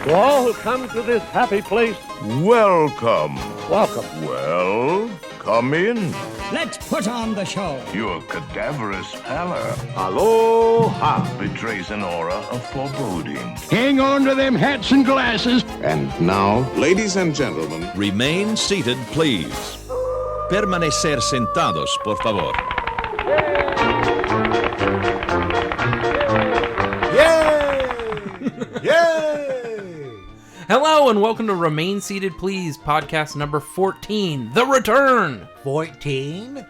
To all who come to this happy place, Welcome. welcome. Well, come in. Let's put on the show. Your cadaverous pallor Aloha. betrays an aura of foreboding. Hang on to them hats and glasses. And now, ladies and gentlemen, Remain seated, please. Permanecer sentados, por favor. Hello and welcome to Remain Seated Please, podcast number 14, The Return. 14?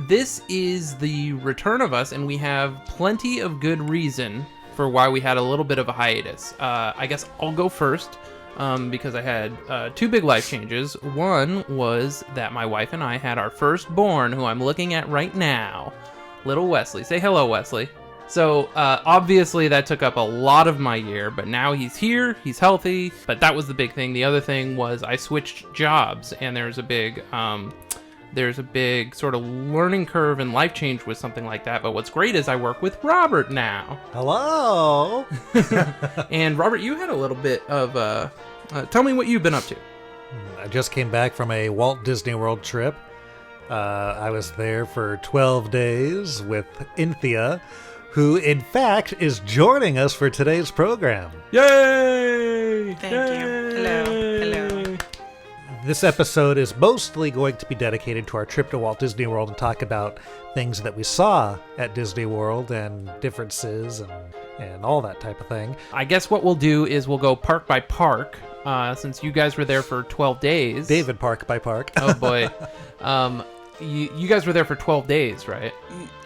This is the return of us, and we have plenty of good reason for why we had a little bit of a hiatus. I guess I'll go first, because I had two big life changes. One was that my wife and I had our firstborn, who I'm looking at right now, little Wesley. Say hello, Wesley. So, obviously that took up a lot of my year, but now he's here, he's healthy, but that was the big thing. The other thing was I switched jobs, and there's a big sort of learning curve and life change with something like that, but what's great is I work with Robert now. Hello? And Robert, you had a little bit of, tell me what you've been up to. I just came back from a Walt Disney World trip. I was there for 12 days with Inthia, who in fact is joining us for today's program. Yay! Thank you. Hello. This episode is mostly going to be dedicated to our trip to Walt Disney World and talk about things that we saw at Disney World and differences and all that type of thing. I guess what we'll do is we'll go park by park, since you guys were there for 12 days. David Park by Park. Oh boy. You guys were there for 12 days, right?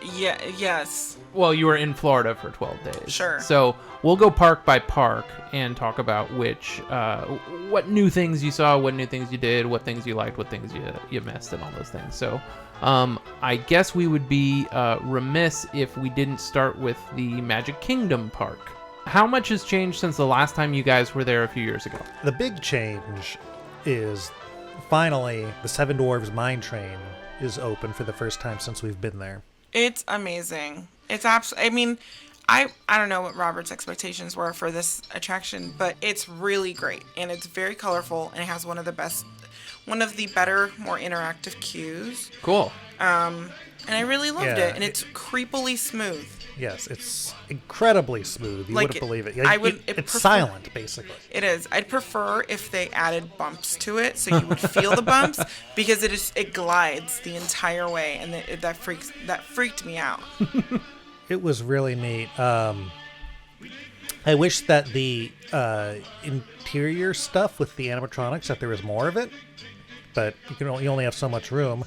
Yes. Well, you were in Florida for 12 days. Sure. So we'll go park by park and talk about what new things you saw, what new things you did, what things you liked, what things you missed, and all those things. So I guess we would be remiss if we didn't start with the Magic Kingdom park. How much has changed since the last time you guys were there a few years ago? The big change is finally the Seven Dwarfs Mine Train is open for the first time since we've been there. It's amazing. It's absolutely, I mean, I don't know what Robert's expectations were for this attraction, but it's really great, and it's very colorful, and it has one of the better, more interactive queues. Cool. And I really loved it, and it's creepily smooth. Yes, it's incredibly smooth. You wouldn't believe it. It's silent, basically. It is. I'd prefer if they added bumps to it, so you would feel the bumps, because it glides the entire way, and that freaked me out. It was really neat. I wish that the interior stuff with the animatronics, that there was more of it, but you only have so much room.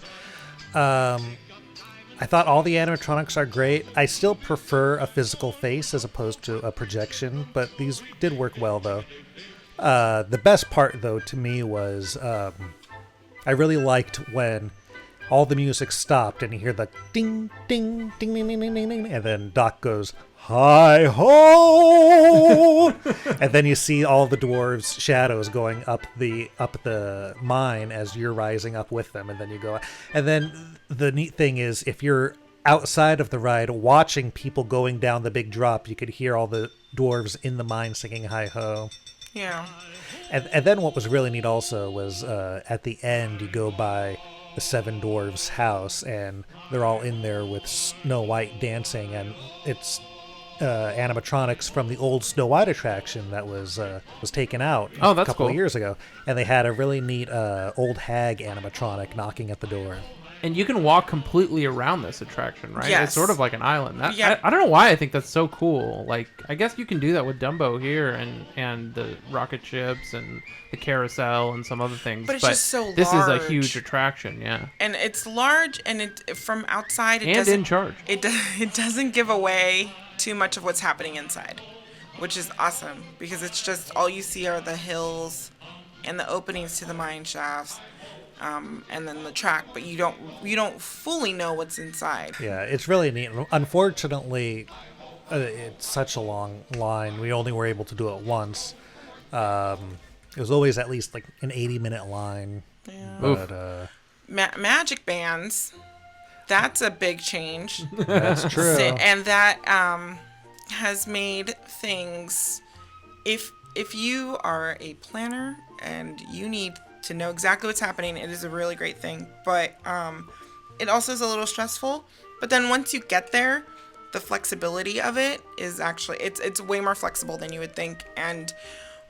I thought all the animatronics are great. I still prefer a physical face as opposed to a projection, but these did work well, though. The best part, though, to me was I really liked when all the music stopped and you hear the ding, ding, ding, ding, ding, ding, ding, ding, and then Doc goes, hi ho, and then you see all the dwarves' shadows going up the mine as you're rising up with them, and then you go, and then the neat thing is if you're outside of the ride watching people going down the big drop, you could hear all the dwarves in the mine singing hi ho. Yeah. And then what was really neat also was at the end you go by the Seven Dwarfs' house and they're all in there with Snow White dancing, and it's animatronics from the old Snow White attraction that was taken out a couple of years ago, and they had a really neat old hag animatronic knocking at the door. And you can walk completely around this attraction, right? Yes. It's sort of like an island. Yeah. I don't know why I think that's so cool. Like, I guess you can do that with Dumbo here and the rocket ships and the carousel and some other things. But it's just so large. This is a huge attraction, yeah. And it's large, and it from outside, and in charge. It doesn't give away too much of what's happening inside, which is awesome, because it's just all you see are the hills and the openings to the mine shafts. And then the track, but you don't fully know what's inside. Yeah, it's really neat. Unfortunately, it's such a long line. We only were able to do it once. It was always at least like an 80-minute line. Yeah. But magic bands, that's a big change. That's true. And that has made things, if if you are a planner and you need to know exactly what's happening, it is a really great thing. But it also is a little stressful. But then once you get there, the flexibility of it is actually, it's way more flexible than you would think. And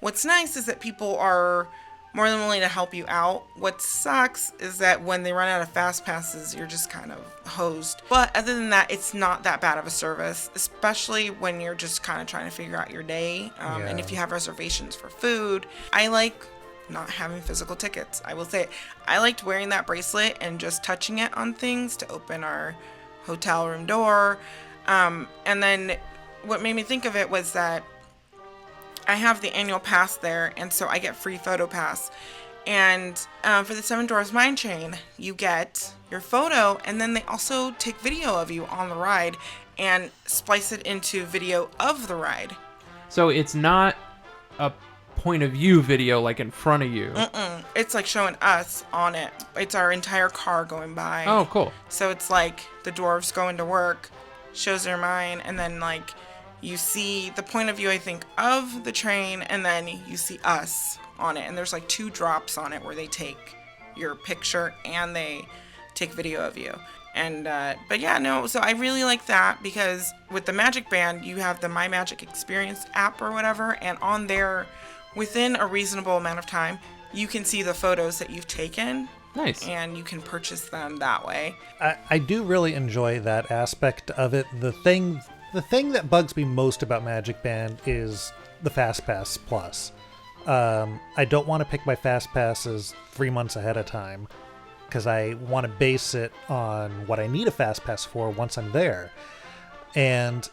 what's nice is that people are more than willing to help you out. What sucks is that when they run out of fast passes, you're just kind of hosed. But other than that, it's not that bad of a service, especially when you're just kind of trying to figure out your day. And if you have reservations for food, I like not having physical tickets. I will say it. I liked wearing that bracelet and just touching it on things to open our hotel room door. And then what made me think of it was that I have the annual pass there, and so I get free photo pass. And for the Seven Dwarfs Mine Train, you get your photo, and then they also take video of you on the ride and splice it into video of the ride. So it's not a point of view video like in front of you. It's like showing us on it. It's our entire car going by. Oh, cool. So it's like the dwarves going to work, shows their mine, and then like you see the point of view, I think, of the train, and then you see us on it. And there's like 2 drops on it where they take your picture and they take video of you. And, but yeah, no, so I really like that because with the Magic Band, you have the My Magic Experience app or whatever, and on there, within a reasonable amount of time, you can see the photos that you've taken. Nice. And you can purchase them that way. I do really enjoy that aspect of it. The thing that bugs me most about Magic Band is the FastPass Plus. I don't want to pick my FastPasses 3 months ahead of time because I want to base it on what I need a FastPass for once I'm there. And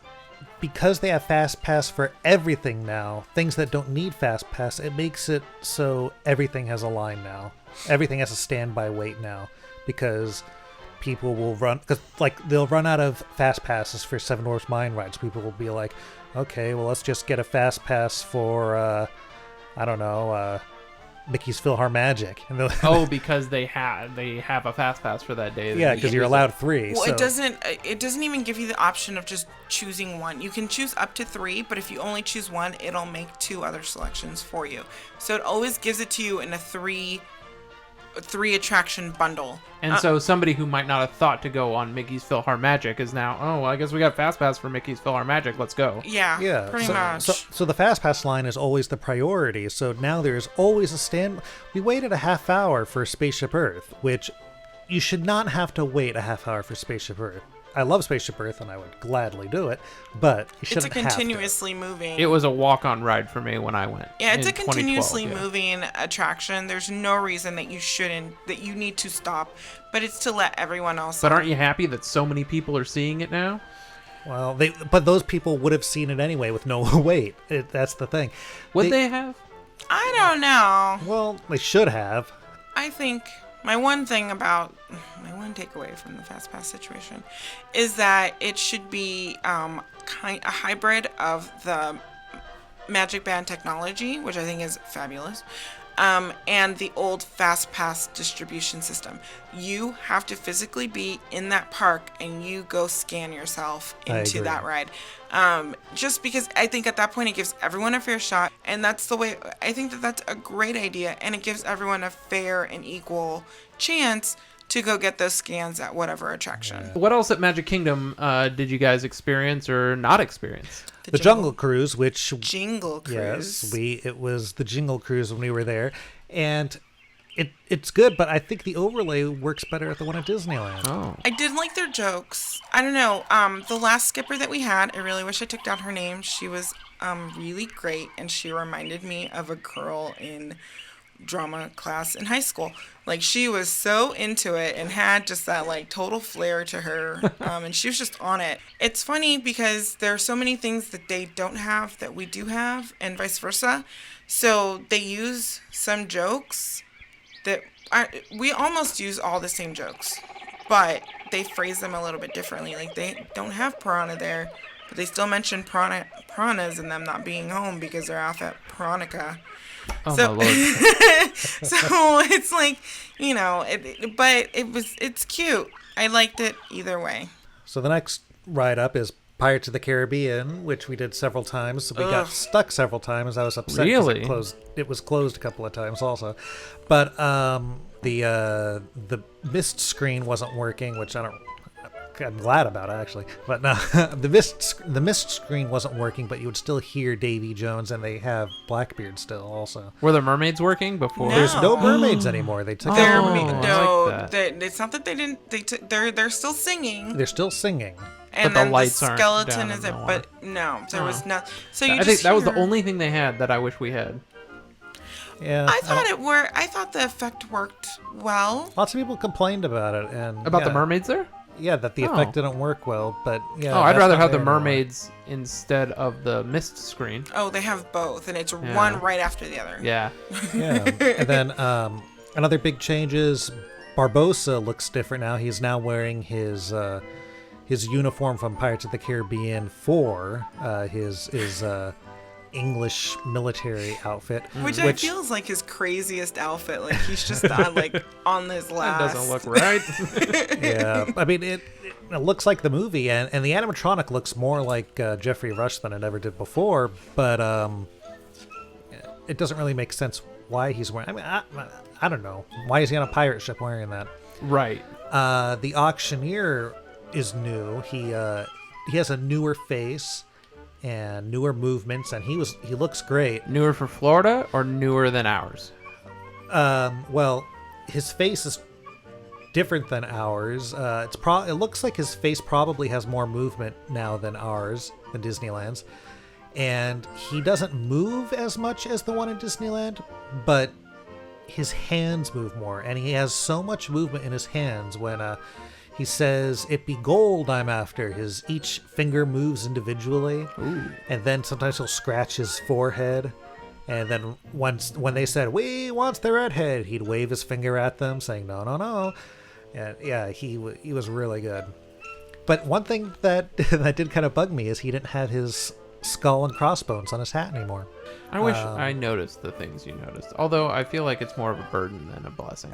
because they have FastPass for everything now, things that don't need FastPass, it makes it so everything has a line now. Everything has a standby wait now because people will run, because like they'll run out of fast passes for Seven Dwarfs Mine rides. People will be like, okay, well let's just get a fast pass for I don't know, Mickey's PhilharMagic. And because they have a fast pass for that day. Yeah, because you're allowed 3. Well, so. it doesn't even give you the option of just choosing one. You can choose up to 3, but if you only choose one, it'll make 2 other selections for you. So it always gives it to you in a 3 attraction bundle. And so somebody who might not have thought to go on Mickey's PhilharMagic is now, oh, well, I guess we got FastPass for Mickey's PhilharMagic. Let's go. Yeah, pretty much. So the FastPass line is always the priority. So now there's always a stand. We waited a half hour for Spaceship Earth, which you should not have to wait a half hour for Spaceship Earth. I love Spaceship Earth and I would gladly do it, but you shouldn't have to. It's a continuously moving. It was a walk-on ride for me when I went. Yeah, it's a continuously 2012, moving attraction. There's no reason that you need to stop, but it's to let everyone else. But aren't you happy that so many people are seeing it now? Well, but those people would have seen it anyway with no wait. That's the thing. Would they have? I don't know. Well, they should have. I think my one takeaway from the FastPass situation is that it should be a hybrid of the Magic Band technology, which I think is fabulous, and the old FastPass distribution system. You have to physically be in that park and you go scan yourself into that ride. Just because I think at that point it gives everyone a fair shot, and that's the way. I think that's a great idea, and it gives everyone a fair and equal chance to go get those scans at whatever attraction. What else at Magic Kingdom did you guys experience or not experience? The Jungle Cruise, which Jingle Cruise. Yes, it was the Jingle Cruise when we were there, and it's good, but I think the overlay works better at the one at Disneyland. Oh, I did like their jokes. I don't know. The last skipper that we had, I really wish I took down her name. She was really great, and she reminded me of a girl in drama class in high school. Like, she was so into it and had just that like total flair to her, and she was just on it. It's funny because there are so many things that they don't have that we do have, and vice versa. So they use some jokes that we almost use all the same jokes, but they phrase them a little bit differently. Like, they don't have piranha there, but they still mention piranhas and them not being home because they're off at Piranha. oh So, my lord! so it's like, you know, it's cute. I liked it either way. So the next ride up is Pirates of the Caribbean, which we did several times. We got stuck several times. I was upset. 'Cause Really? It was closed a couple of times also. But the mist screen wasn't working, which I'm glad about, actually. But no, the mist screen wasn't working, but you would still hear Davy Jones, and they have Blackbeard still also. Were the mermaids working before? No. There's no mermaids anymore. They took They're, out the Oh, mermaids. I no, like that. it's not that they didn't. They're still singing. They're still singing. And But the then lights the aren't skeleton down is in it, the but no, there was no. So you I just think that was the hear- only thing they had that I wish we had. Yeah, I thought the effect worked well. lots of people complained about it, and About the mermaids there? Yeah, that the Oh. effect didn't work well, but yeah. Oh, I'd that's rather not have the there anymore. mermaids instead of the mist screen. Oh, they have both, and it's Yeah. one right after the other. Yeah. Yeah, and then another big change is Barbossa looks different now. He's now wearing his uniform from Pirates of the Caribbean 4, his English military outfit, Which I feel is like his craziest outfit. Like he's just on his That last. doesn't look right. yeah. I mean, it looks like the movie, and the animatronic looks more like Jeffrey Rush than it ever did before. But it doesn't really make sense why he's wearing. I mean, I don't know. Why is he on a pirate ship wearing that? Right. The auctioneer is new. He has a newer face and newer movements, and he looks great. Newer for Florida or newer than ours? Well, his face is different than ours. It looks like his face probably has more movement now than ours, than Disneyland's. And he doesn't move as much as the one in Disneyland, but his hands move more, and he has so much movement in his hands when he says, "It be gold I'm after." Each finger moves individually. Ooh. And then sometimes he'll scratch his forehead. And then when they said, "We wants the redhead," he'd wave his finger at them, saying, "No, no, no." And yeah, he was really good. But one thing that did kind of bug me is he didn't have his skull and crossbones on his hat anymore. I wish I noticed the things you noticed. Although I feel like it's more of a burden than a blessing.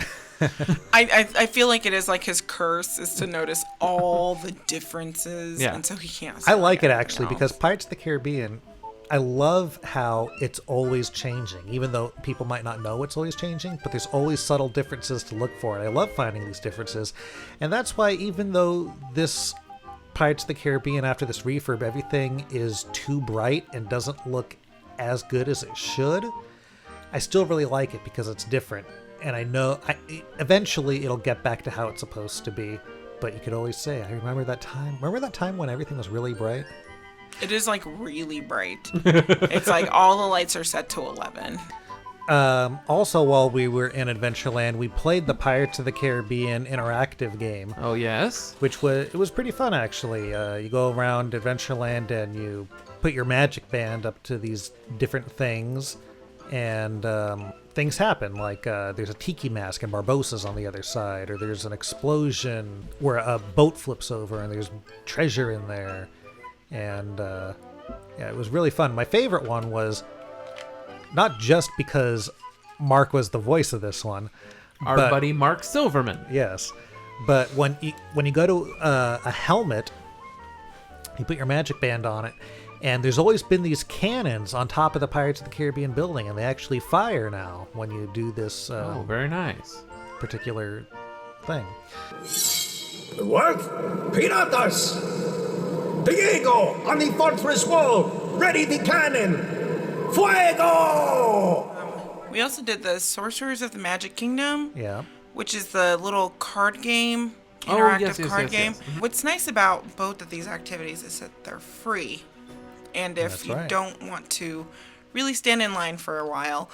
I feel like it is like his curse is to notice all the differences, Yeah. and so he can't. I see like it anything actually else. because Pirates of the Caribbean, I love how it's always changing, even though people might not know it's always changing, but there's always subtle differences to look for. And I love finding these differences. And that's why even though this Pirates of the Caribbean, after this refurb, everything is too bright and doesn't look as good as it should, I still really like it because it's different. And I know eventually it'll get back to how it's supposed to be. But you could always say, I remember that time. Remember that time when everything was really bright? It is like really bright. It's like all the lights are set to 11. Also, while we were in Adventureland, we played the Pirates of the Caribbean interactive game, Oh, yes? which was pretty fun actually. You go around Adventureland and you put your magic band up to these different things, and things happen. Like there's a tiki mask and Barbossa's on the other side, or there's an explosion where a boat flips over and there's treasure in there, and yeah, it was really fun. My favorite one was not just because Mark was the voice of this one, Our but- buddy Mark Silverman. yes, but when you go to a helmet, you put your magic band on it, and there's always been these cannons on top of the Pirates of the Caribbean building, and they actually fire now when you do this Oh, very nice. particular thing. What? Piratas! Diego, on the fortress wall! Ready the cannon! Fuego! We also did the Sorcerers of the Magic Kingdom, Yeah. which is the little card game, Oh, interactive yes, card game. yes. What's nice about both of these activities is that they're free. And if That's you right. don't want to really stand in line for a while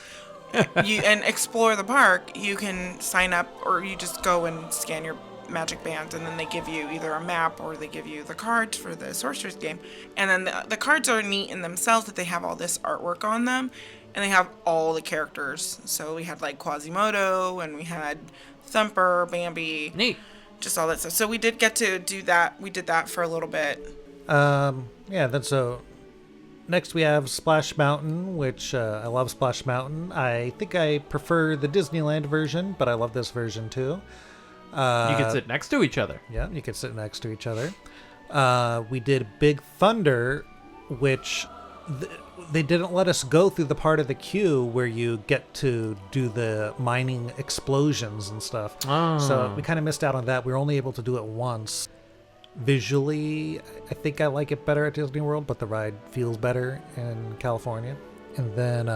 and explore the park, you can sign up, or you just go and scan your magic band, and then they give you either a map or they give you the cards for the Sorcerer's game. And then the cards are neat in themselves that they have all this artwork on them, and they have all the characters. So we had like Quasimodo, and we had Thumper, Bambi, Neat. just all that stuff. So we did get to do that. We did that for a little bit. Yeah, then so next we have Splash Mountain, which I love Splash Mountain. I think I prefer the Disneyland version, but I love this version too. You can sit next to each other. Yeah, you can sit next to each other. We did Big Thunder, which they didn't let us go through the part of the queue where you get to do the mining explosions and stuff. Oh. So we kind of missed out on that. We were only able to do it once. Visually, I think I like it better at Disney World, but the ride feels better in California. And then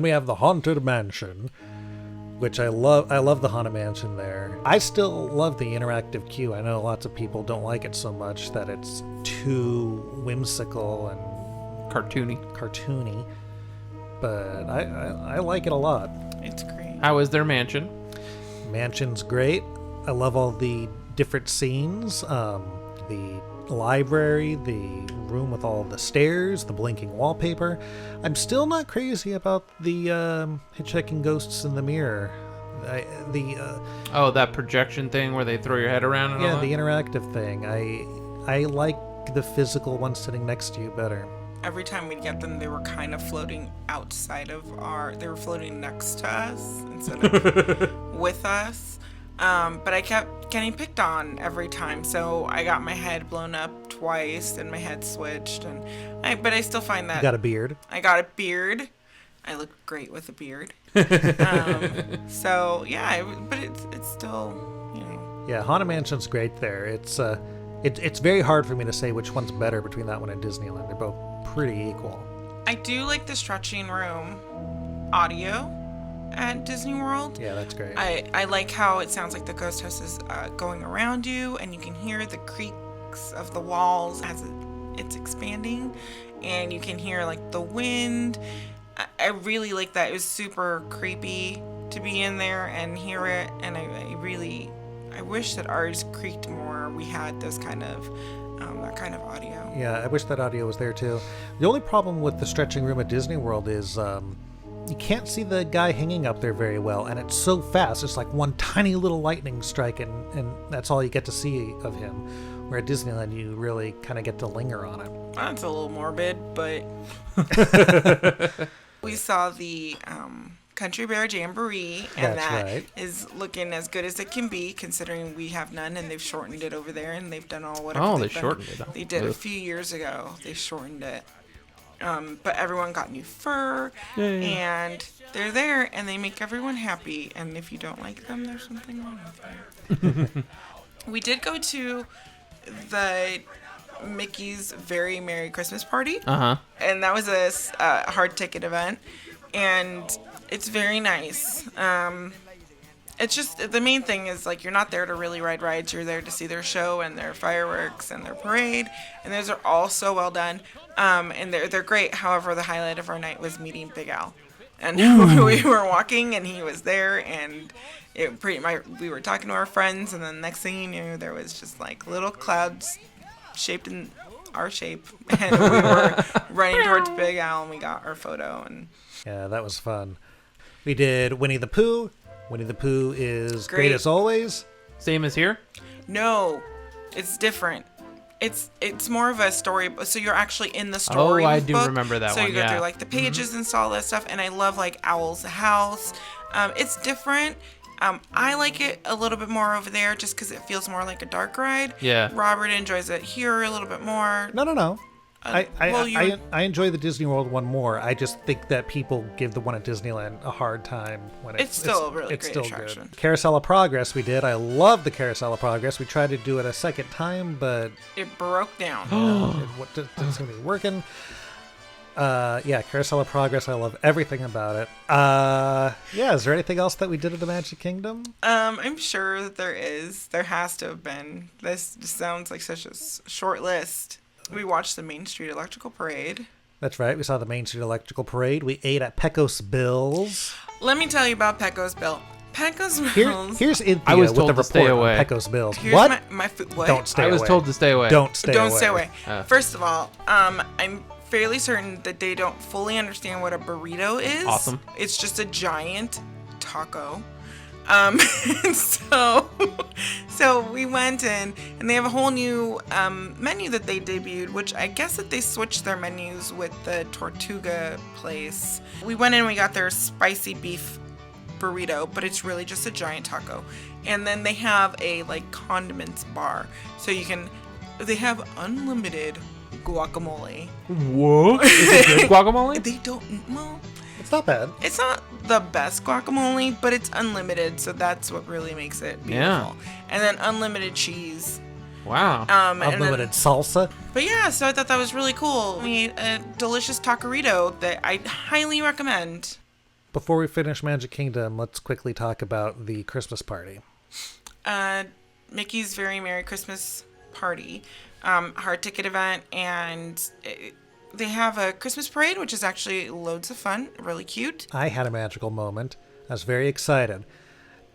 we have the Haunted Mansion, which I love. I love the Haunted Mansion there. I still love the interactive queue. I know lots of people don't like it so much, that it's too whimsical and cartoony, but I like it a lot. It's great. How is their mansion? Mansion's great. I love all the different scenes. The library, the room with all the stairs, the blinking wallpaper. I'm still not crazy about the hitchhiking ghosts in the mirror. That projection thing where they throw your head around and all that? The interactive thing. I like the physical one sitting next to you better. Every time we'd get them, they were kind of floating outside of they were floating next to us instead of with us. But I kept getting picked on every time, so I got my head blown up twice and my head switched, but I still find that... You got a beard? I got a beard. I look great with a beard. So, yeah, but it's still, you know... Yeah, Haunted Mansion's great there. It's very hard for me to say which one's better between that one and Disneyland. They're both pretty equal. I do like the stretching room audio at Disney World. Yeah, that's great. I like how it sounds like the ghost house is going around you, and you can hear the creaks of the walls as it's expanding, and you can hear like the wind. I really like that. It was super creepy to be in there and hear it, and I wish that ours creaked more. We had those kind of that kind of audio. Yeah, I wish that audio was there too. The only problem with the stretching room at Disney World is you can't see the guy hanging up there very well, and it's so fast. It's like one tiny little lightning strike, and that's all you get to see of him. Where at Disneyland, you really kind of get to linger on it. That's a little morbid, but we saw the Country Bear Jamboree, and that is looking as good as it can be, considering we have none, and they've shortened it over there, and they've done all whatever. Oh, they shortened it. They did a few years ago. They shortened it. But everyone got new fur, and they're there, and they make everyone happy. And if you don't like them, there's something wrong with you. We did go to the Mickey's Very Merry Christmas Party, and that was a hard ticket event, and it's very nice. It's just, the main thing is, like, you're not there to really ride rides. You're there to see their show and their fireworks and their parade. And those are all so well done. And they're great. However, the highlight of our night was meeting Big Al. And we were walking, and he was there. And we were talking to our friends. And then next thing you knew, there was just, like, little clouds shaped in our shape. And we were running towards Big Al, and we got our photo. And yeah, that was fun. We did Winnie the Pooh. Winnie the Pooh is great as always. Same as here? No, it's different. It's more of a story. So you're actually in the story. Oh, I do remember that so one. So you go through like the pages and all that stuff. And I love like Owl's House. It's different. I like it a little bit more over there just because it feels more like a dark ride. Yeah. Robert enjoys it here a little bit more. No. I enjoy the Disney World one more. I just think that people give the one at Disneyland a hard time when it's still a really great still attraction. Good. Carousel of Progress we did. I love the Carousel of Progress. We tried to do it a second time, but it broke down. It didn't seem to be working. Carousel of Progress. I love everything about it. Is there anything else that we did at the Magic Kingdom? I'm sure that there is. There has to have been. This just sounds like such a short list. We watched the Main Street Electrical Parade. That's right. We saw the Main Street Electrical Parade. We ate at Pecos Bill's. Let me tell you about Pecos Bill. Pecos Bill's. Here's Inthia with the report on Pecos Bill's. Here's what? My food. What? Don't stay away. I was told to stay away. Don't stay away. First of all, I'm fairly certain that they don't fully understand what a burrito is. Awesome. It's just a giant taco. So we went in, and they have a whole new menu that they debuted, which I guess that they switched their menus with the Tortuga place. We went in and we got their spicy beef burrito, but it's really just a giant taco. And then they have a like condiments bar, so you can they have unlimited guacamole. Whoa. Is it good guacamole? They don't, well, It's not bad. it's not the best guacamole, but it's unlimited, so that's what really makes it beautiful. Yeah. And then unlimited cheese. Wow. And then- Unlimited salsa. But yeah, so I thought that was really cool. We ate a delicious taquerito that I highly recommend. Before we finish Magic Kingdom, let's quickly talk about the Christmas party. Mickey's Very Merry Christmas Party, hard ticket event, and they have a Christmas parade, which is actually loads of fun, really cute. I had a magical moment. I was very excited.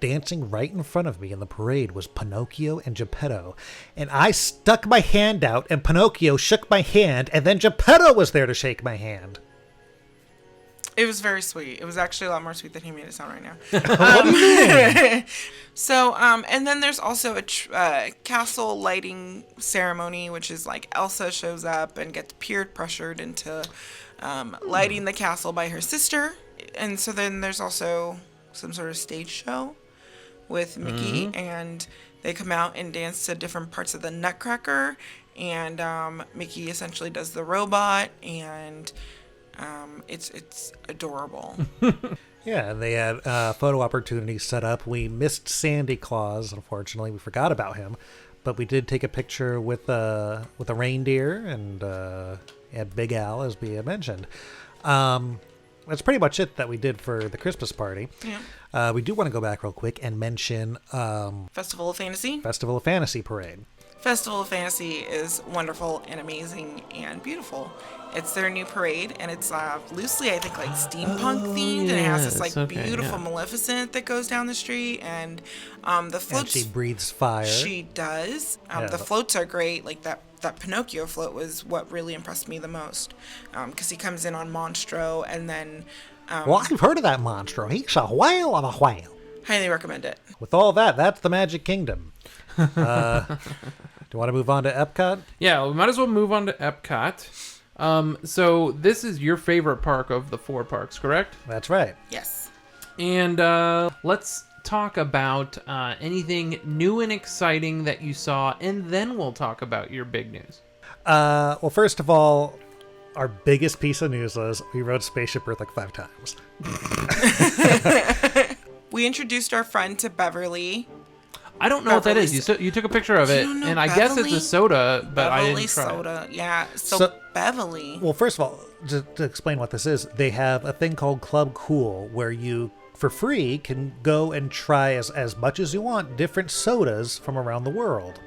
Dancing right in front of me in the parade was Pinocchio and Geppetto. And I stuck my hand out, and Pinocchio shook my hand, and then Geppetto was there to shake my hand. It was very sweet. It was actually a lot more sweet than he made it sound right now. What do you mean? So, and then there's also a castle lighting ceremony, which is like Elsa shows up and gets peer pressured into lighting the castle by her sister. And so then there's also some sort of stage show with Mickey, and they come out and dance to different parts of the Nutcracker, and Mickey essentially does the robot, and it's adorable. Yeah, and they had photo opportunities set up. We missed Sandy Claus, unfortunately. We forgot about him. But we did take a picture with a reindeer and Big Al, as we had mentioned. That's pretty much it that we did for the Christmas party. Yeah. We do want to go back real quick and mention Festival of Fantasy. Festival of Fantasy Parade. Festival of Fantasy is wonderful and amazing and beautiful. It's their new parade, and it's loosely, I think, like steampunk themed, and it has this like beautiful Maleficent that goes down the street, and the floats. And she breathes fire. She does. The floats are great. Like that Pinocchio float was what really impressed me the most, because he comes in on Monstro, and then. Well, I've heard of that monster. He's a whale of a whale. Highly recommend it. With all that, that's the Magic Kingdom. Do you want to move on to Epcot? Yeah, we might as well move on to Epcot. So this is your favorite park of the 4 parks, correct? That's right. Yes. And let's talk about anything new and exciting that you saw, and then we'll talk about your big news. Well, first of all, our biggest piece of news was we rode Spaceship Earth like 5 times. We introduced our friend to Beverly. I don't know what that is. You took a picture of it, don't know and I guess it's a soda, but I Beverly didn't try soda. Yeah. So So- Beverly. Well, first of all, to explain what this is, they have a thing called Club Cool where you, for free, can go and try as much as you want different sodas from around the world.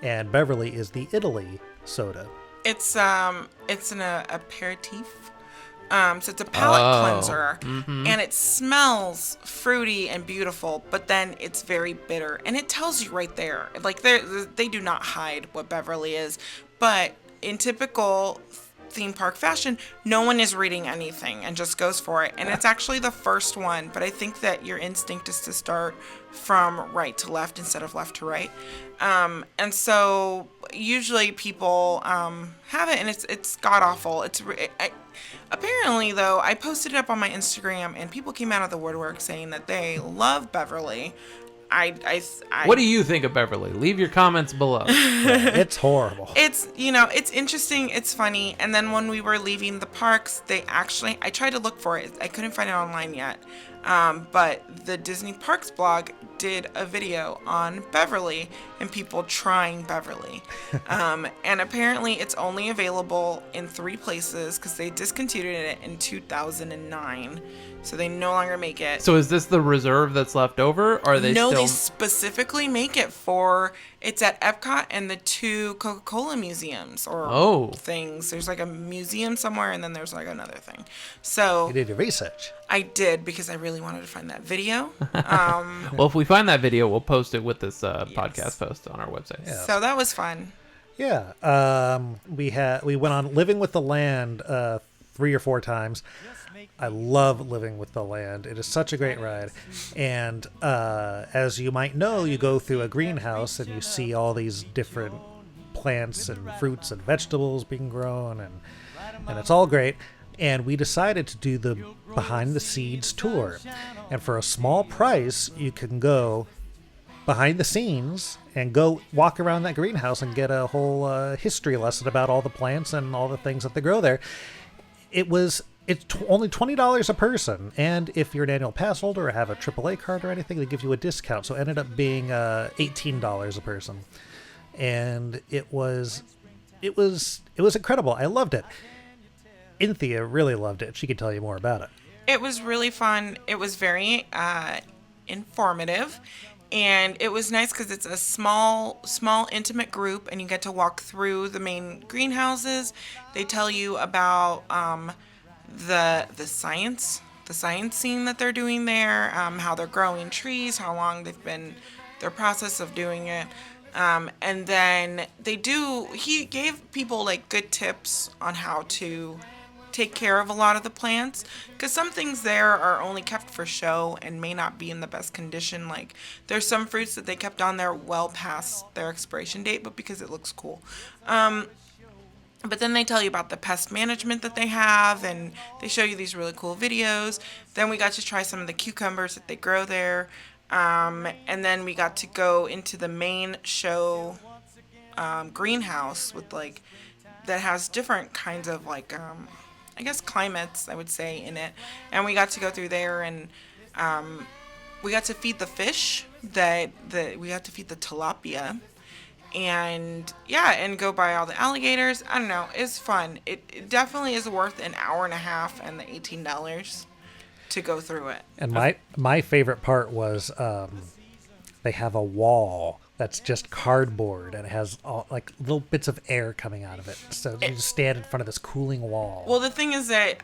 And Beverly is the Italy soda. It's an aperitif. So it's a palate cleanser, and it smells fruity and beautiful, but then it's very bitter, and it tells you right there. Like they do not hide what Beverly is, but in typical theme park fashion, no one is reading anything and just goes for it. And it's actually the first one, but I think that your instinct is to start from right to left instead of left to right. And so usually people have it, and it's god awful. Apparently, though, I posted it up on my Instagram, and people came out of the woodwork saying that they love Beverly. What do you think of Beverly? Leave your comments below. It's horrible. It's interesting, it's funny, and then when we were leaving the parks, I tried to look for it. I couldn't find it online yet. But the Disney Parks blog did a video on Beverly and people trying Beverly. And apparently it's only available in 3 places because they discontinued it in 2009. So they no longer make it. So is this the reserve that's left over? Or are they No, still... they specifically make it for... It's at Epcot and the 2 Coca-Cola museums or things. There's like a museum somewhere, and then there's like another thing. So You did your research. I did, because I really wanted to find that video. Well, if we find that video, we'll post it with this podcast post on our website. Yeah. So that was fun. Yeah. We went on Living with the Land 3 or 4 times. I love Living with the Land. It is such a great ride. And as you might know, you go through a greenhouse and you see all these different plants and fruits and vegetables being grown, and it's all great. And we decided to do the Behind the Seeds tour. And for a small price, you can go behind the scenes and go walk around that greenhouse and get a whole history lesson about all the plants and all the things that they grow there. It's only $20 a person, and if you're an annual pass holder or have a AAA card or anything, they give you a discount. So it ended up being $18 a person, and it was incredible. I loved it. Inthia really loved it. She could tell you more about it. It was really fun. It was very informative. And it was nice because it's a small, intimate group, and you get to walk through the main greenhouses. They tell you about the science scene that they're doing there, how they're growing trees, how long they've been, their process of doing it. And then he gave people like good tips on how to take care of a lot of the plants, because some things there are only kept for show and may not be in the best condition. Like there's some fruits that they kept on there well past their expiration date, but because it looks cool. But then they tell you about the pest management that they have, and they show you these really cool videos. Then we got to try some of the cucumbers that they grow there. And then we got to go into the main show greenhouse with that has different kinds of I guess climates, I would say, in it. And we got to go through there, and we got to feed the fish we got to feed the tilapia, and go by all the alligators. I don't know, it's fun. It definitely is worth an hour and a half and the $18 to go through it. And my favorite part was they have a wall that's just cardboard, and it has all, little bits of air coming out of it. So you just stand in front of this cooling wall. Well, the thing is that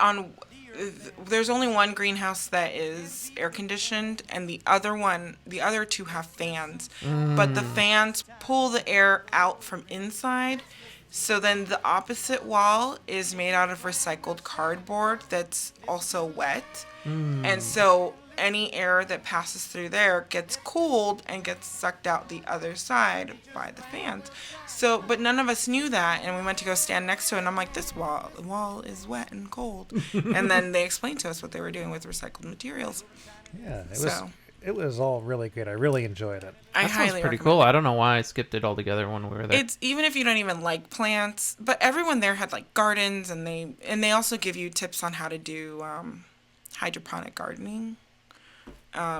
there's only one greenhouse that is air conditioned, and the other two have fans. But the fans pull the air out from inside. So then the opposite wall is made out of recycled cardboard that's also wet. And so any air that passes through there gets cooled and gets sucked out the other side by the fans. So, but none of us knew that, and we went to go stand next to it, and I'm like, this wall is wet and cold. And then they explained to us what they were doing with recycled materials. Yeah, it was all really good. I really enjoyed it. That sounds pretty cool. I don't know why I skipped it altogether when we were there. It's even if you don't even like plants, but everyone there had gardens, and they also give you tips on how to do hydroponic gardening.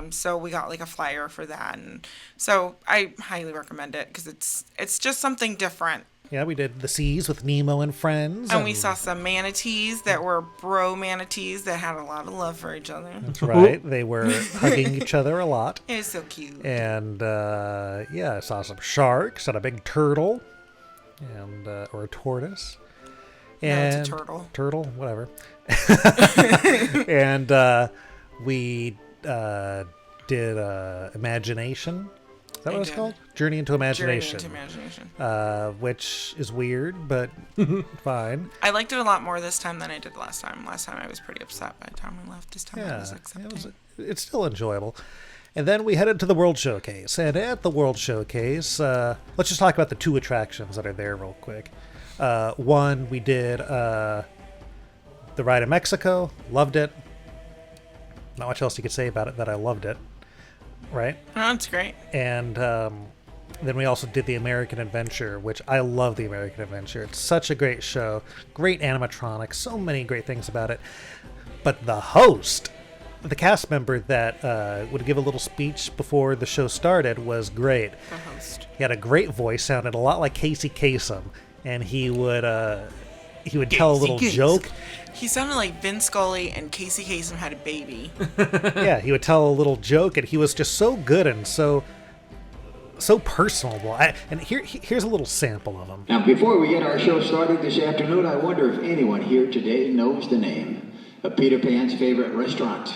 So we got a flyer for that, and so I highly recommend it because it's just something different. Yeah, we did the seas with Nemo and friends, and we saw some manatees that were bro manatees that had a lot of love for each other. That's right. They were hugging each other a lot. It was so cute. And I saw some sharks and a big turtle, and or a tortoise. And no, it's a turtle. Turtle, whatever. And we did Imagination. Is that what it's called? Journey into Imagination. Which is weird, but fine. I liked it a lot more this time than I did last time. Last time I was pretty upset by the time we left. This time I was accepting. It's still enjoyable. And then we headed to the World Showcase. And at the World Showcase, let's just talk about the two attractions that are there real quick. One, we did the ride in Mexico. Loved it. Not much else you could say about it, that I loved it. Right? Oh, it's great. And then we also did the American Adventure, which I love the American Adventure. It's such a great show. Great animatronics. So many great things about it. But the host, the cast member that would give a little speech before the show started was great. The host. He had a great voice, sounded a lot like Casey Kasem. And he would tell a little joke. He sounded like Vince Scully and Casey Kasem had a baby. Yeah, he would tell a little joke, and he was just so good and so personable. And here's a little sample of him. Now, before we get our show started this afternoon, I wonder if anyone here today knows the name of Peter Pan's favorite restaurant.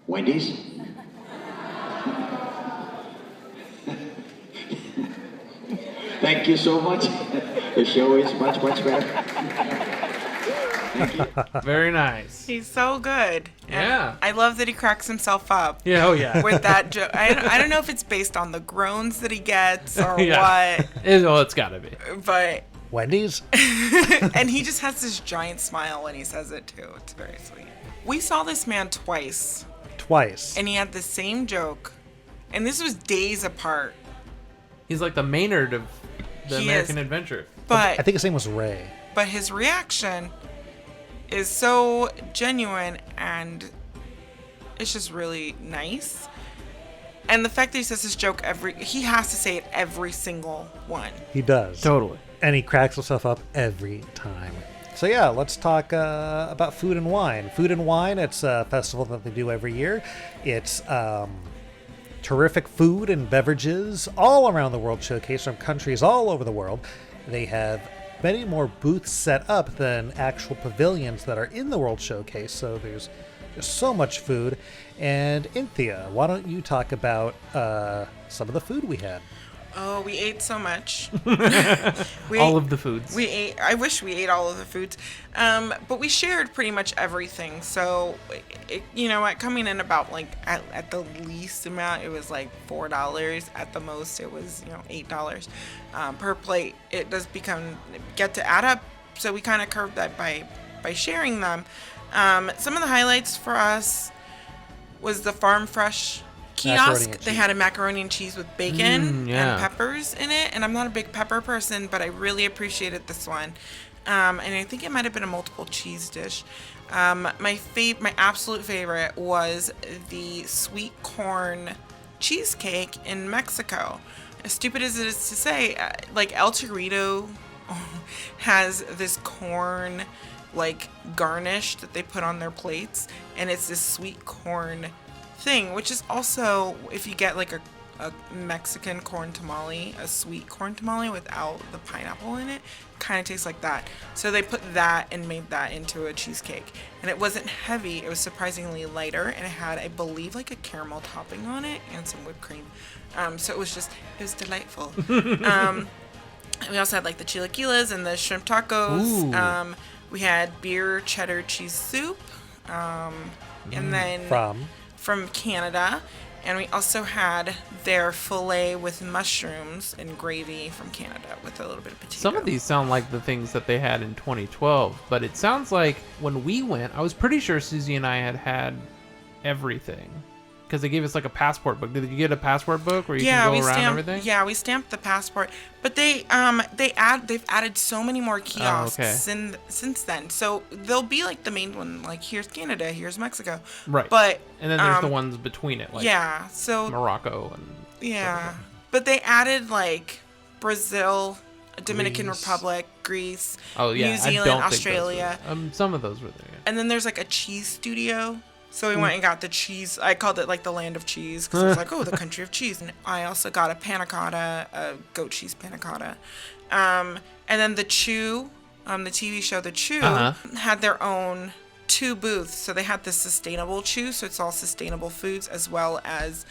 Wendy's? Thank you so much. The show is much, much better. Thank you. Very nice. He's so good. Yeah. And I love that he cracks himself up. Yeah, oh yeah. With that joke. I don't know if it's based on the groans that he gets or what. Well, it's got to be. But Wendy's? And he just has this giant smile when he says it, too. It's very sweet. We saw this man twice. Twice. And he had the same joke And this was days apart. He's like the Maynard of the He American is. Adventure. But I think his name was Ray. But his reaction is so genuine, and it's just really nice. And the fact that he says this joke he has to say it every single one. He does. Totally. And he cracks himself up every time. So yeah, let's talk about Food and Wine. Food and Wine, it's a festival that they do every year. It's terrific food and beverages all around the world showcased from countries all over the world. They have many more booths set up than actual pavilions that are in the World Showcase, so there's just so much food. And Inthia, why don't you talk about some of the food we had? Oh, we ate so much. All of the foods. We ate. I wish we ate all of the foods, but we shared pretty much everything. So, you know what? Coming in about like at the least amount, it was like $4. At the most, it was $8 per plate. It does get to add up. So we kind of curved that by sharing them. Some of the highlights for us was the Farm Fresh kiosk. They had a macaroni and cheese with bacon and peppers in it, and I'm not a big pepper person, but I really appreciated this one. And I think it might have been a multiple cheese dish. My absolute favorite was the sweet corn cheesecake in Mexico. As stupid as it is to say, like El Torito has this corn like garnish that they put on their plates, and it's this sweet corn thing, which is also, if you get like a Mexican corn tamale, a sweet corn tamale without the pineapple in it, kind of tastes like that. So they put that and made that into a cheesecake, and it wasn't heavy. It was surprisingly lighter, and it had, I believe, like a caramel topping on it and some whipped cream. So it was delightful. We also had like the chilaquiles and the shrimp tacos. We had beer cheddar cheese soup, and then from Canada, and we also had their filet with mushrooms and gravy from Canada with a little bit of potato. Some of these sound like the things that they had in 2012, but it sounds like when we went, I was pretty sure Susie and I had everything. Because they gave us like a passport book. Did you get a passport book where you can go around everything? Yeah, we stamped the passport. But they've added so many more kiosks since then. So they'll be like the main one, like here's Canada, here's Mexico. Right. But and then there's the ones between it, like so Morocco and yeah. But they added like Brazil, Dominican Republic, Greece, New Zealand, Australia. Some of those were there. Yeah. And then there's like a cheese studio. So we went and got the cheese. I called it like the land of cheese because it was like, oh, the country of cheese. And I also got a panna cotta, a goat cheese panna cotta. And then the Chew, the TV show The Chew, had their own 2 booths. So they had the sustainable Chew, so it's all sustainable foods, as well as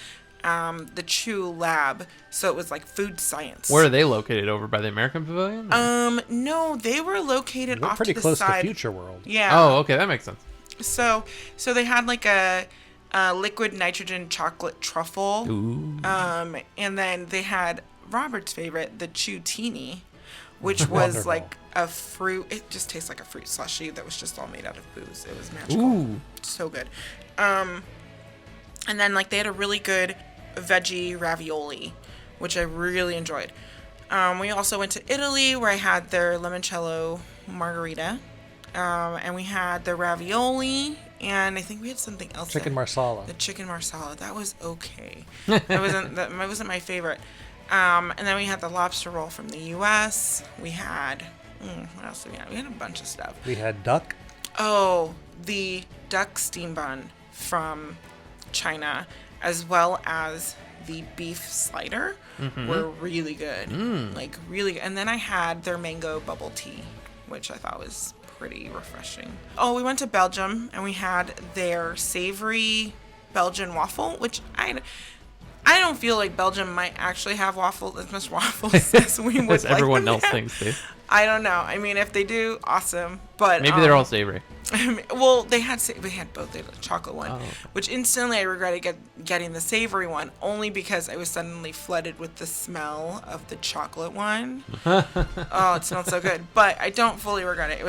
the Chew Lab. So it was like food science. Where are they located? Over by the American Pavilion? No, they were located off pretty to the close side. to Future World. Yeah. Oh, okay, that makes sense. So they had like a liquid nitrogen chocolate truffle. Ooh. And then they had Robert's favorite, the Chutini, which was like a fruit. It just tastes like a fruit slushy that was just all made out of booze. It was magical. Ooh. So good. And then like they had a really good veggie ravioli, which I really enjoyed. We also went to Italy, where I had their limoncello margarita. And we had the ravioli, and I think we had something else. Chicken marsala. The chicken marsala. That was okay. That wasn't my favorite. And then we had the lobster roll from the U.S. We had what else did we have? We had a bunch of stuff. We had duck. Oh, the duck steam bun from China, as well as the beef slider, were really good. Like really good. And then I had their mango bubble tea, which I thought was pretty refreshing. Oh, we went to Belgium and we had their savory Belgian waffle, which I don't feel like Belgium might actually have as much waffles as we would. As everyone else thinks they. I don't know. I mean, if they do, awesome. But Maybe they're all savory. Well, they had both. They had a chocolate one, Oh. which instantly I regretted getting the savory one, only because I was suddenly flooded with the smell of the chocolate one. Oh, it smelled so good, but I don't fully regret it. It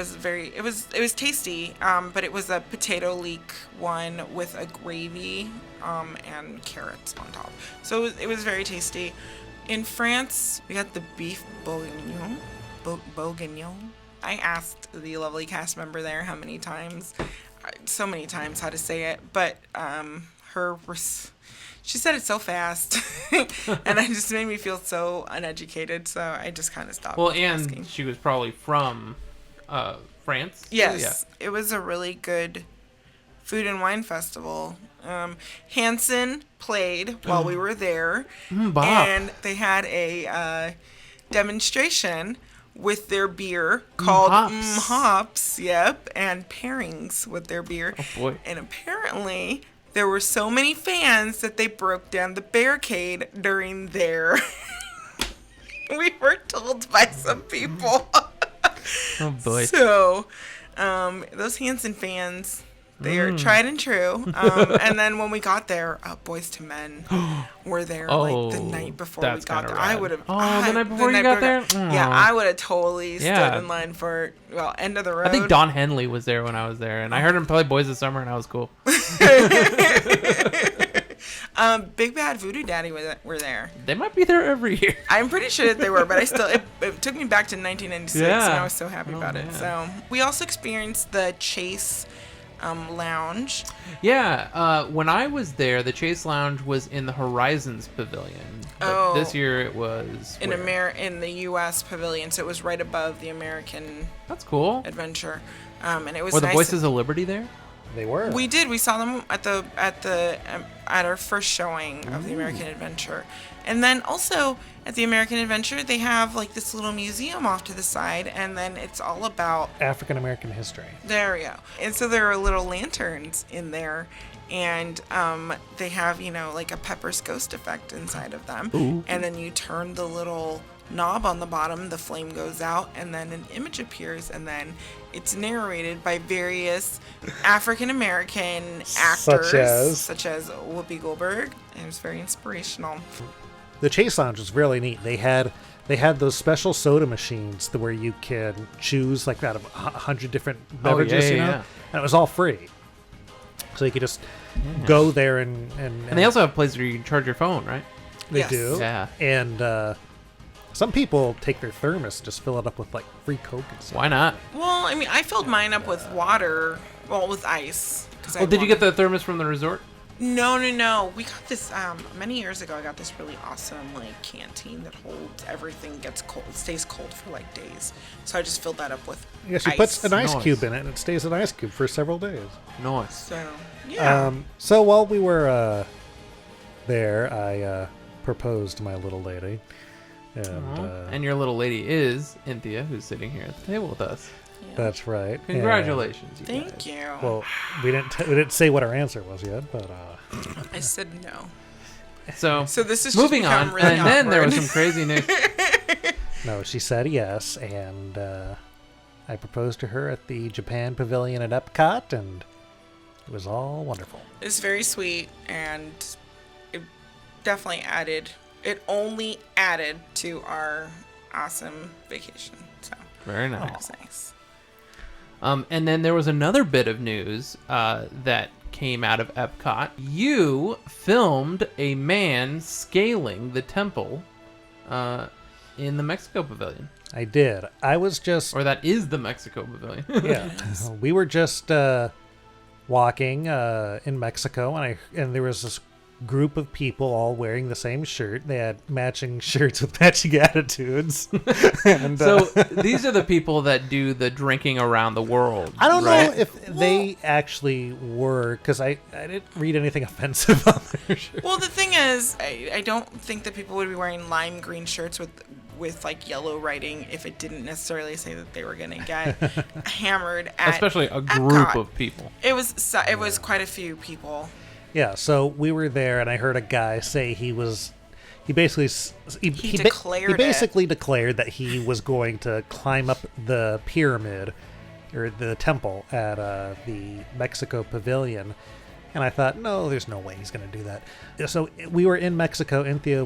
was tasty, but it was a potato leek one with a gravy and carrots on top. So it was very tasty. In France, we got the beef bourguignon. Bourguignon. I asked the lovely cast member there how many times, so many times, how to say it, but she said it so fast, and it just made me feel so uneducated, so I just kind of stopped. Well, and asking. she was probably from France. Yes, It was a really good food and wine festival. Hanson played while we were there, and they had a demonstration with their beer called Hops, yep, and pairings with their beer. Oh boy. And apparently there were so many fans that they broke down the barricade during their we were told by some people. Oh boy. So, those Hanson fans, they are tried and true. And then when we got there, Boys to Men were there like the night before we got there. I would have. Oh, the night before you got there? Yeah, I would have totally Yeah. stood in line for end of the road. I think Don Henley was there when I was there, and I heard him play Boys of Summer, and I was cool. Big Bad Voodoo Daddy were there. They might be there every year. I'm pretty sure that they were, but I still it took me back to 1996, and I was so happy about it. So we also experienced the Chase Lounge. Yeah, when I was there, the Chase Lounge was in the Horizons Pavilion. But this year it was in the U.S. Pavilion, so it was right above the American. That's cool. Adventure, and it was. Were the nice. Voices of Liberty there? They were. We did. We saw them at our first showing of the American Adventure, and then also at the American Adventure they have like this little museum off to the side, and then it's all about African American history. There we go. And so there are little lanterns in there, and they have like a Pepper's Ghost effect inside of them. Ooh. And then you turn the little knob on the bottom, the flame goes out, and then an image appears, and then it's narrated by various African American actors, such as Whoopi Goldberg. It was very inspirational. The Chase Lounge was really neat. They had those special soda machines where you can choose like out of 100 different beverages, and it was all free. So you could just go there and they also have a place where you can charge your phone, right? They do. Yeah. And some people take their thermos, just fill it up with like free Coke and stuff. Why not? Well, I mean, I filled mine up with water, with ice. Oh, did you get the thermos from the resort? No. We got this many years ago. I got this really awesome canteen that holds everything. Gets cold. It stays cold for days. So I just filled that up with Yeah, she ice. puts an ice cube in it, and it stays an ice cube for several days. Nice. So yeah. So while we were there, I proposed to my little lady. And your little lady is Inthia, who's sitting here at the table with us. Yeah. That's right. Congratulations, you Thank guys. you. Well, we didn't say what our answer was yet, but I said no. So this is moving just on, become really and then there was awkward. some crazy news. no, she said yes, and I proposed to her at the Japan Pavilion at EPCOT, and it was all wonderful. It was very sweet, and it definitely added. It only added to our awesome vacation. So Very nice. That was nice. And then there was another bit of news that came out of Epcot. You filmed a man scaling the temple in the Mexico Pavilion. I did. I was just... Or that is the Mexico Pavilion. Yeah. We were just walking in Mexico, and there was this group of people all wearing the same shirt. They had matching shirts with matching attitudes. And, so these are the people that do the drinking around the world. I don't right? know if they actually were, because I didn't read anything offensive on their shirt. Well, the thing is, I don't think that people would be wearing lime green shirts with yellow writing if it didn't necessarily say that they were going to get hammered at especially a group Epcot. of people. It was quite a few people. Yeah, so we were there, and I heard a guy say he was he basically declared basically declared that he was going to climb up the pyramid or the temple at the Mexico Pavilion. And I thought, no, there's no way he's going to do that. So we were in Mexico. Inthia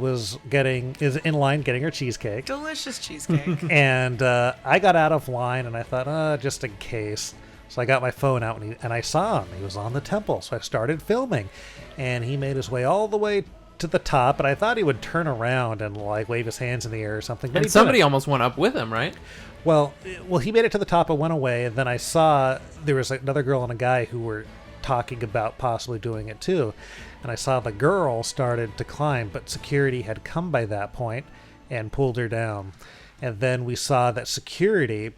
is in line getting her cheesecake. Delicious cheesecake. And I got out of line, and I thought, just in case. So I got my phone out, and I saw him. He was on the temple. So I started filming. And he made his way all the way to the top. And I thought he would turn around and like wave his hands in the air or something. But and somebody almost went up with him, right? Well, he made it to the top and went away. And then I saw there was another girl and a guy who were talking about possibly doing it too, and I saw the girl started to climb, but security had come by that point and pulled her down. And then we saw that security,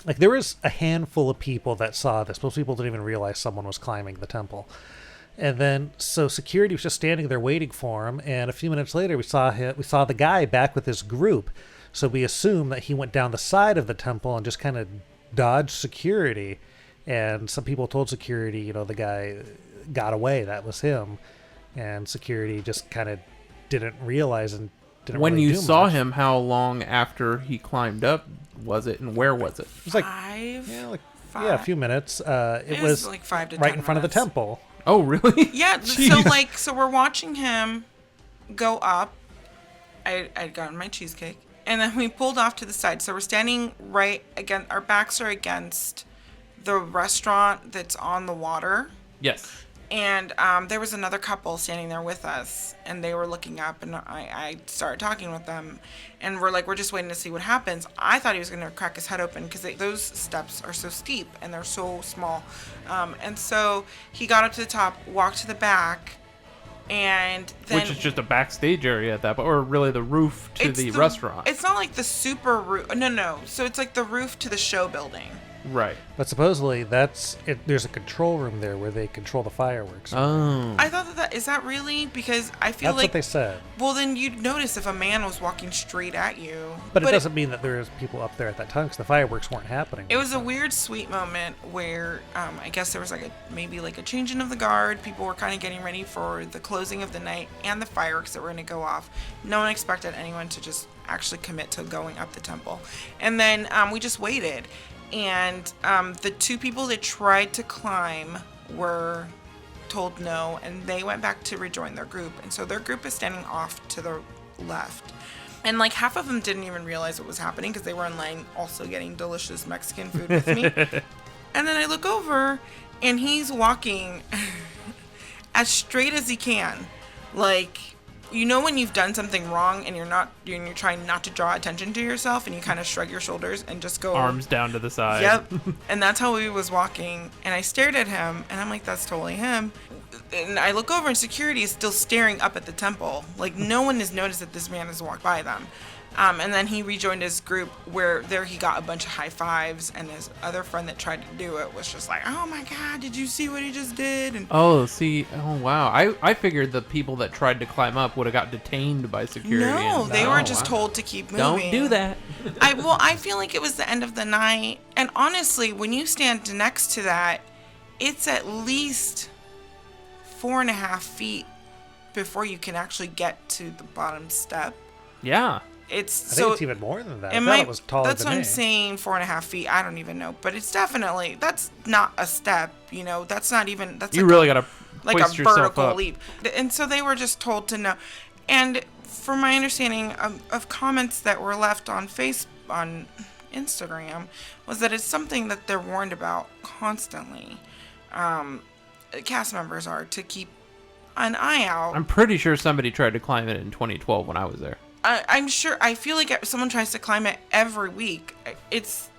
like there was a handful of people that saw this. Most people didn't even realize someone was climbing the temple. And then so security was just standing there waiting for him, and a few minutes later we saw the guy back with his group. So we assumed that he went down the side of the temple and just kind of dodged security. And some people told security, the guy got away. That was him. And security just kind of didn't realize and didn't when really you do saw much. him, how long after he climbed up was it, and where was it? It was like Five. a few minutes. It was like 5 to 10 right in front of the minutes. temple. Oh, really? Yeah. Jeez. So we're watching him go up. I'd gotten my cheesecake, and then we pulled off to the side. So we're standing right again. Our backs are against the restaurant that's on the water. Yes. And there was another couple standing there with us, and they were looking up, and I started talking with them, and we're just waiting to see what happens. I thought he was going to crack his head open because those steps are so steep and they're so small. And so he got up to the top, walked to the back, and then... Which is just a backstage area at that point, or really the roof to the restaurant. It's not like the super roof. No. So it's like the roof to the show building. Right. But supposedly that's it. There's a control room there where they control the fireworks. Oh. I thought that is that really? Because I feel That's like... what they said. Well, then you'd notice if a man was walking straight at you. But it doesn't mean that there's people up there at that time because the fireworks weren't happening. It was a weird, sweet moment where I guess there was maybe a changing of the guard. People were kind of getting ready for the closing of the night and the fireworks that were going to go off. No one expected anyone to just actually commit to going up the temple. And then we just waited. And the two people that tried to climb were told no, and they went back to rejoin their group. And so their group is standing off to the left. And half of them didn't even realize what was happening because they were in line also getting delicious Mexican food with me. And then I look over, and he's walking as straight as he can. When you've done something wrong and you're trying not to draw attention to yourself, and you kind of shrug your shoulders and just go arms down to the side. Yep. And that's how he was walking. And I stared at him, and I'm like, that's totally him. And I look over, and security is still staring up at the temple. No one has noticed that this man has walked by them. And then he rejoined his group, where there he got a bunch of high fives, and his other friend that tried to do it was just like, oh my God, did you see what he just did? And oh wow. I figured the people that tried to climb up would have got detained by security. No, they were just told to keep moving. Don't do that. I feel like it was the end of the night. And honestly, when you stand next to that, it's at least 4.5 feet before you can actually get to the bottom step. Yeah. I think it's even more than that. I thought it was taller that's than what me. I'm saying, 4.5 feet. I don't even know, but it's definitely, that's not a step. That's not even. That's you really gotta hoist a yourself vertical up. leap. And so they were just told to know. And from my understanding of comments that were left on Instagram, was that it's something that they're warned about constantly. Cast members are to keep an eye out. I'm pretty sure somebody tried to climb it in 2012 when I was there. I'm sure. I feel like if someone tries to climb it every week. It's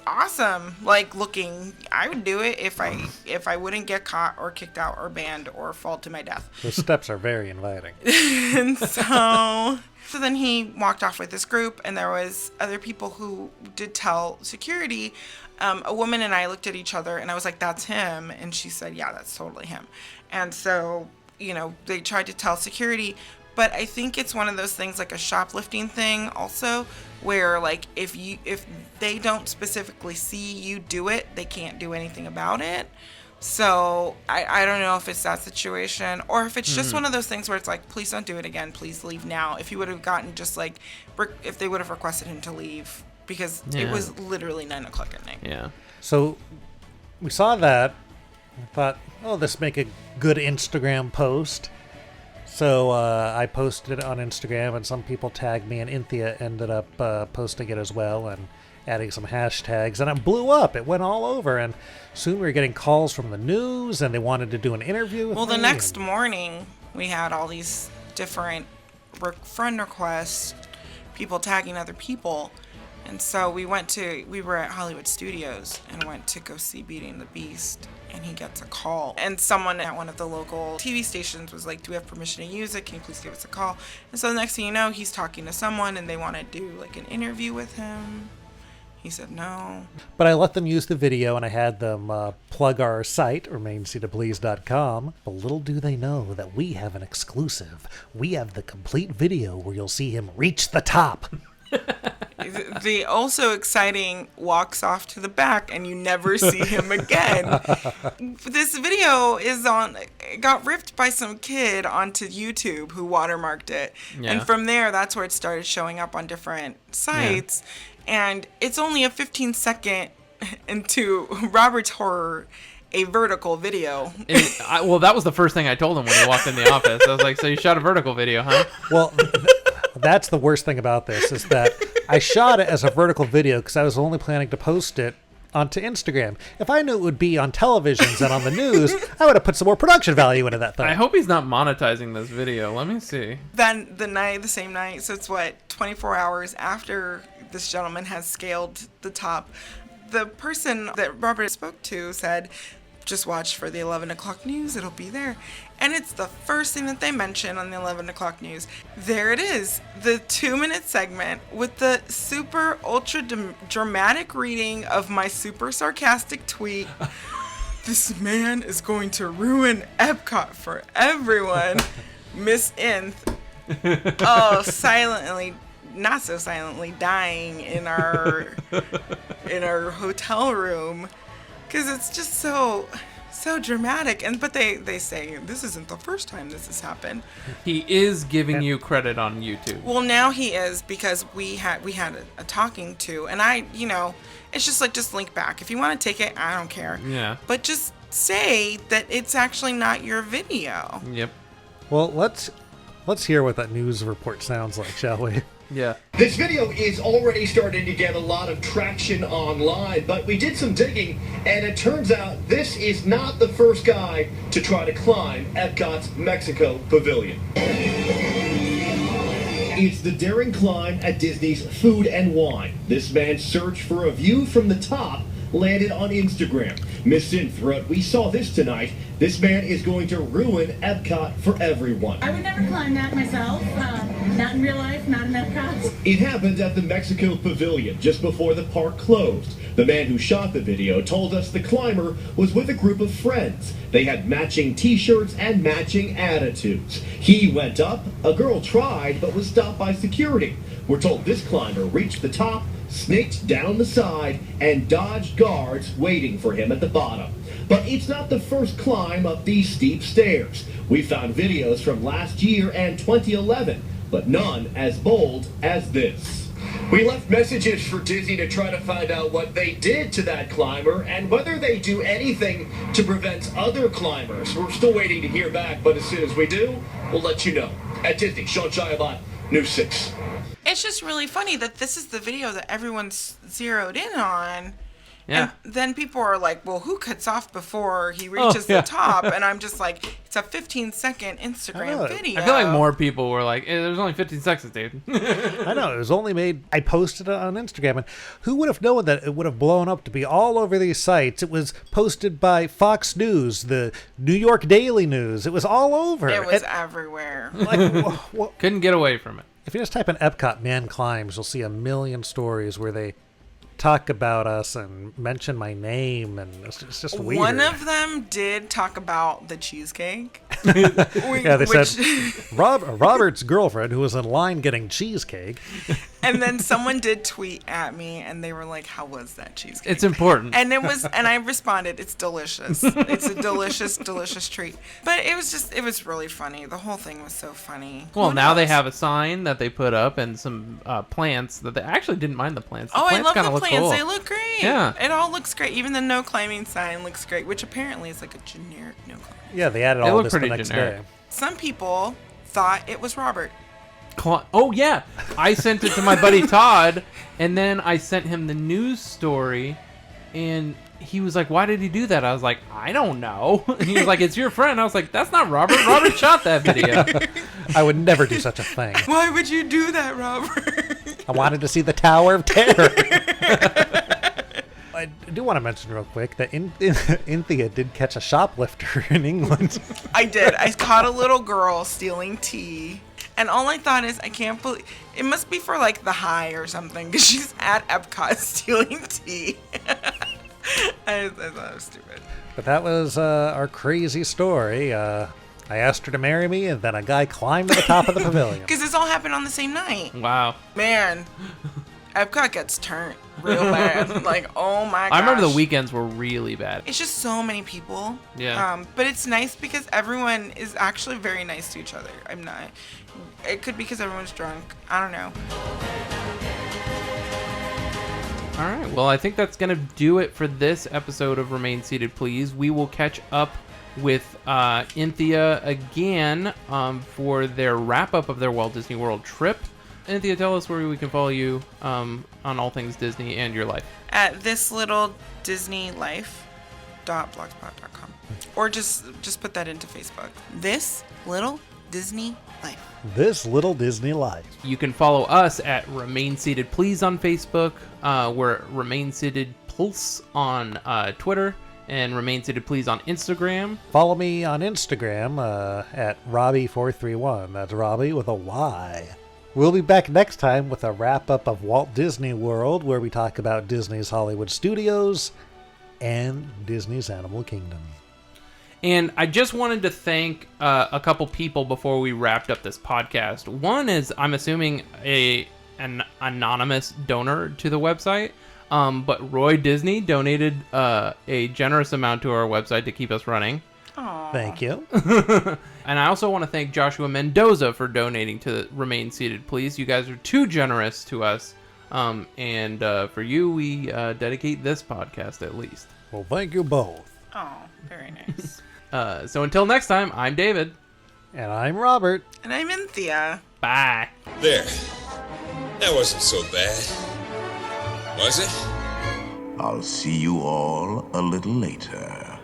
awesome. Looking, I would do it if I wouldn't get caught or kicked out or banned or fall to my death. The steps are very inviting. And so then he walked off with this group, and there was other people who did tell security. A woman and I looked at each other, and I was like, "That's him," and she said, "Yeah, that's totally him." And so they tried to tell security. But I think it's one of those things, like a shoplifting thing also, where if they don't specifically see you do it, they can't do anything about it. So I don't know if it's that situation or if it's just one of those things where it's like, please don't do it again. Please leave now. If he would have gotten just like, if they would have requested him to leave, because it was literally 9 o'clock at night. Yeah. So we saw that. I thought, oh, this make a good Instagram post. So I posted it on Instagram, and some people tagged me, and Inthia ended up posting it as well and adding some hashtags, and it blew up. It went all over, and soon we were getting calls from the news, and they wanted to do an interview with me. Well, the next morning, we had all these different friend requests, people tagging other people. And so we were at Hollywood Studios and went to go see Beauty and the Beast, and he gets a call. And someone at one of the local TV stations was like, do we have permission to use it? Can you please give us a call? And so the next thing you know, he's talking to someone and they want to do like an interview with him. He said no. But I let them use the video, and I had them plug our site, remainseatedplease.com. But little do they know that we have an exclusive. We have the complete video where you'll see him reach the top. The also exciting walks off to the back and you never see him again. This video got ripped by some kid onto YouTube who watermarked it. Yeah. And from there, that's where it started showing up on different sites. Yeah. And it's only a 15-second into Robert's horror, a vertical video. Well, that was the first thing I told him when he walked in the office. I was like, so you shot a vertical video, huh? Well, that's the worst thing about this, is that I shot it as a vertical video because I was only planning to post it onto Instagram. If I knew it would be on televisions and on the news, I would have put some more production value into that thing. I hope he's not monetizing this video. Let me see. Then the same night, so it's 24 hours after this gentleman has scaled the top, the person that Robert spoke to said, just watch for the 11 o'clock news, it'll be there. And it's the first thing that they mention on the 11 o'clock news. There it is, the 2-minute segment with the super ultra dramatic reading of my super sarcastic tweet. This man is going to ruin Epcot for everyone. Miss Inth, silently, not so silently, dying in our hotel room. Because it's just so dramatic, but they say this isn't the first time this has happened. He is giving you credit on YouTube. Well, now he is, because we had a talking to, and it's just link back. If you want to take it, I don't care. Yeah. But just say that it's actually not your video. Yep. Well, let's hear what that news report sounds like, shall we? Yeah. This video is already starting to get a lot of traction online, but we did some digging, and it turns out this is not the first guy to try to climb Epcot's Mexico Pavilion. It's the daring climb at Disney's Food and Wine. This man's search for a view from the top landed on Instagram. Miss Inthia, we saw this tonight. This man is going to ruin Epcot for everyone. I would never climb that myself. Not in real life, not in Epcot. It happened at the Mexico Pavilion just before the park closed. The man who shot the video told us the climber was with a group of friends. They had matching t-shirts and matching attitudes. He went up, a girl tried but was stopped by security. We're told this climber reached the top, snaked down the side, and dodged guards waiting for him at the bottom. But it's not the first climb up these steep stairs. We found videos from last year and 2011, but none as bold as this. We left messages for Disney to try to find out what they did to that climber and whether they do anything to prevent other climbers. We're still waiting to hear back, but as soon as we do, we'll let you know. At Disney, Sean Chiabat, News 6. It's just really funny that this is the video that everyone's zeroed in on. Yeah. And then people are like, well, who cuts off before he reaches the top? And I'm just like, it's a 15-second Instagram video. I feel like more people were like, there's only 15 seconds, dude. I know. It was only made... I posted it on Instagram, and who would have known that it would have blown up to be all over these sites? It was posted by Fox News, the New York Daily News. It was all over. It was everywhere. Like, couldn't get away from it. If you just type in Epcot Man Climbs, you'll see a million stories where they talk about us and mention my name, and it's just weird. One of them did talk about the cheesecake. Yeah, they said Robert's girlfriend, who was in line getting cheesecake, And then someone did tweet at me, and they were like, "How was that cheesecake?" It's important. And and I responded, "It's delicious. It's a delicious, delicious treat." But it was really funny. The whole thing was so funny. Well, now they have a sign that they put up and some plants that they actually didn't mind the plants. The I plants love kinda the look plants. cool. They look great. Yeah. It all looks great. Even the no climbing sign looks great, which apparently is like a generic no climbing. Yeah, they added all this the next day. Some people thought it was Robert. Oh, yeah. I sent it to my buddy Todd, and then I sent him the news story, and he was like, why did he do that? I was like, I don't know. And he was like, it's your friend. I was like, that's not Robert. Robert shot that video. I would never do such a thing. Why would you do that, Robert? I wanted to see the Tower of Terror. I do want to mention real quick that Inthia did catch a shoplifter in England. I did. I caught a little girl stealing tea. And all I thought is, I can't believe... It must be for, like, the high or something, because she's at Epcot stealing tea. I thought it was stupid. But that was our crazy story. I asked her to marry me, and then a guy climbed to the top of the pavilion. Because this all happened on the same night. Wow. Man, Epcot gets turned real bad. Like, oh my gosh. I remember the weekends were really bad. It's just so many people. Yeah. But it's nice because everyone is actually very nice to each other. I'm not... It could be because everyone's drunk. I don't know. All right. Well, I think that's going to do it for this episode of Remain Seated, Please. We will catch up with Inthia again for their wrap-up of their Walt Disney World trip. Inthia, tell us where we can follow you on all things Disney and your life. At thislittledisneylife.blogspot.com. Or just put that into Facebook. This Little Disney Life. This Little Disney Life. You can follow us at Remain Seated Please on Facebook. We're Remain Seated Pulse on Twitter. And Remain Seated Please on Instagram. Follow me on Instagram at Robbie431. That's Robbie with a Y. We'll be back next time with a wrap-up of Walt Disney World, where we talk about Disney's Hollywood Studios and Disney's Animal Kingdom. And I just wanted to thank a couple people before we wrapped up this podcast. One is, I'm assuming, an anonymous donor to the website. But Roy Disney donated a generous amount to our website to keep us running. Aww. Thank you. And I also want to thank Joshua Mendoza for donating to Remain Seated, Please. You guys are too generous to us. And for you, we dedicate this podcast at least. Well, thank you both. Oh, very nice. So until next time, I'm David. And I'm Robert. And I'm Inthia. Bye. There. That wasn't so bad. Was it? I'll see you all a little later.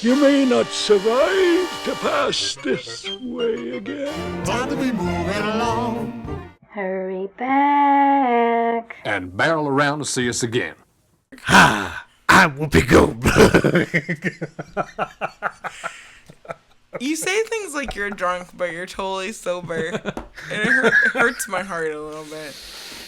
You may not survive to pass this way again. Time to be moving along. Hurry back. And barrel around to see us again. Ha! I'm Whoopi Goldberg. You say things like you're drunk, but you're totally sober. And it hurts my heart a little bit.